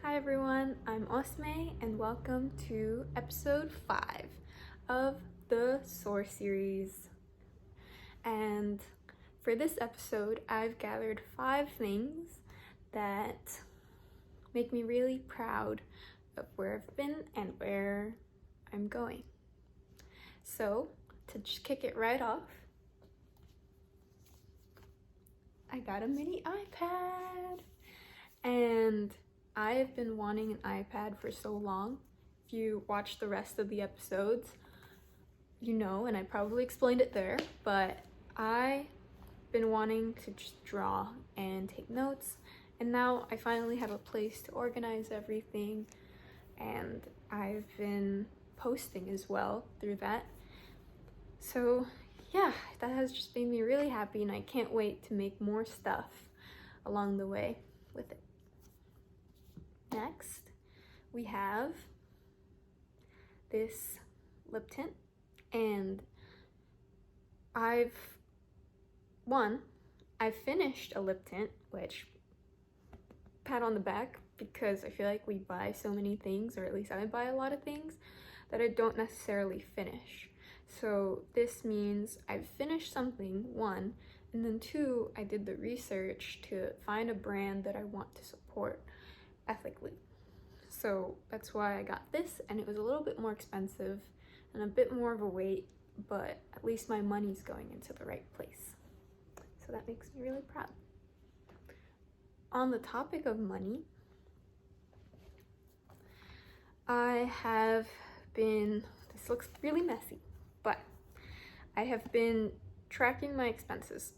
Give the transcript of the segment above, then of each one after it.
Hi everyone, I'm Osme and welcome to episode 5 of the SOAR series. And for this episode, I've gathered 5 things that make me really proud of where I've been and where I'm going. So, to just kick it right off, I got a mini iPad, and I've been wanting an iPad for so long. If you watch the rest of the episodes, you know, and I probably explained it there, but I've been wanting to just draw and take notes, and now I finally have a place to organize everything, and I've been posting as well through that. So yeah, that has just made me really happy, and I can't wait to make more stuff along the way with it. Next, we have this lip tint, and I've finished a lip tint, which, pat on the back, because I feel like we buy so many things, or at least I buy a lot of things, that I don't necessarily finish. So this means I've finished something, 1, and then 2, I did the research to find a brand that I want to support ethically. So that's why I got this, and it was a little bit more expensive and a bit more of a wait, but at least my money's going into the right place. So that makes me really proud. On the topic of money, this looks really messy, but I have been tracking my expenses,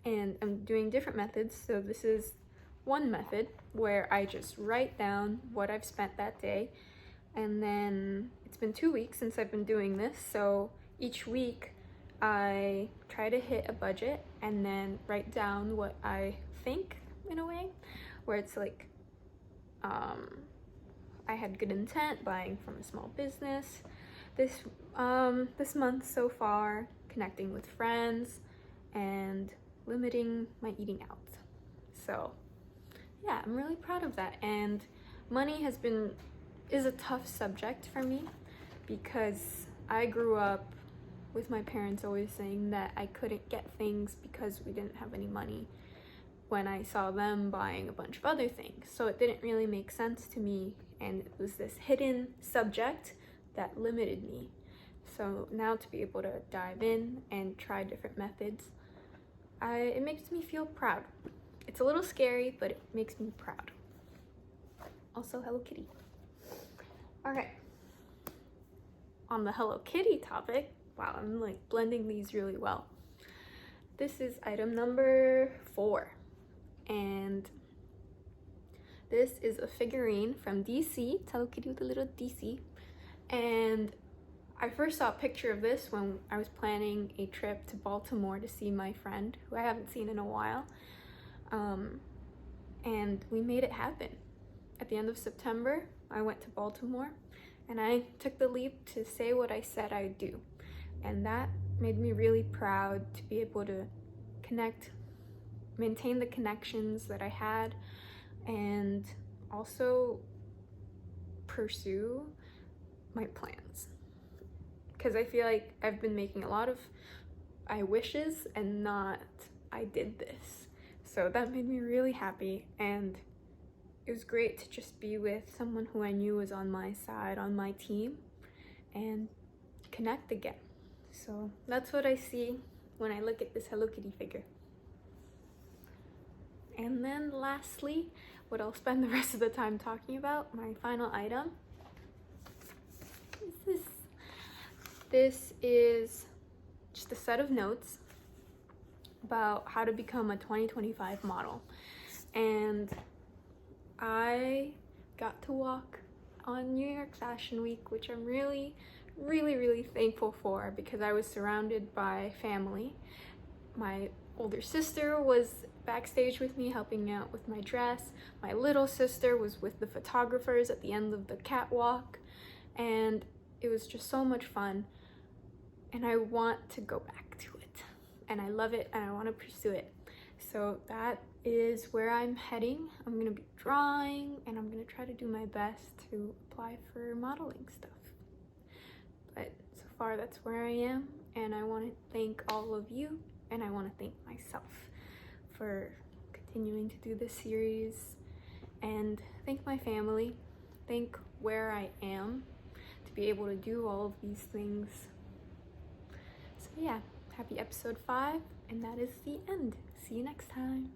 and I'm doing different methods. So this is one method where I just write down what I've spent that day, and then it's been 2 weeks since I've been doing this, so each week I try to hit a budget and then write down what I think, in a way, where it's like I had good intent, buying from a small business this month so far, connecting with friends, and limiting my eating out. So yeah, I'm really proud of that. And money is a tough subject for me, because I grew up with my parents always saying that I couldn't get things because we didn't have any money, when I saw them buying a bunch of other things. So it didn't really make sense to me, and it was this hidden subject that limited me. So now to be able to dive in and try different methods, it makes me feel proud. It's a little scary, but it makes me proud. Also, Hello Kitty. All right. On the Hello Kitty topic, wow, I'm like blending these really well. This is item number 4, and this is a figurine from DC. It's Hello Kitty with a little DC, and I first saw a picture of this when I was planning a trip to Baltimore to see my friend, who I haven't seen in a while. And we made it happen. At the end of September, I went to Baltimore, and I took the leap to say what I said I'd do. And that made me really proud to be able to maintain the connections that I had, and also pursue my plans. Because I feel like I've been making a lot of I wishes and not I did this. So that made me really happy, and it was great to just be with someone who I knew was on my side, on my team, and connect again. So that's what I see when I look at this Hello Kitty figure. And then lastly, what I'll spend the rest of the time talking about, my final item, is this. This is just a set of notes about how to become a 2025 model. And I got to walk on New York Fashion Week, which I'm really, really, really thankful for, because I was surrounded by family. My older sister was backstage with me helping out with my dress. My little sister was with the photographers at the end of the catwalk, and it was just so much fun, and I want to go back to it, and I love it, and I want to pursue it. So that is where I'm heading. I'm gonna be drawing and I'm gonna try to do my best to apply for modeling stuff. But so far that's where I am, and I want to thank all of you, and I want to thank myself for continuing to do this series, and thank my family, thank where I am to be able to do all of these things. So yeah, happy episode 5, and that is the end. See you next time.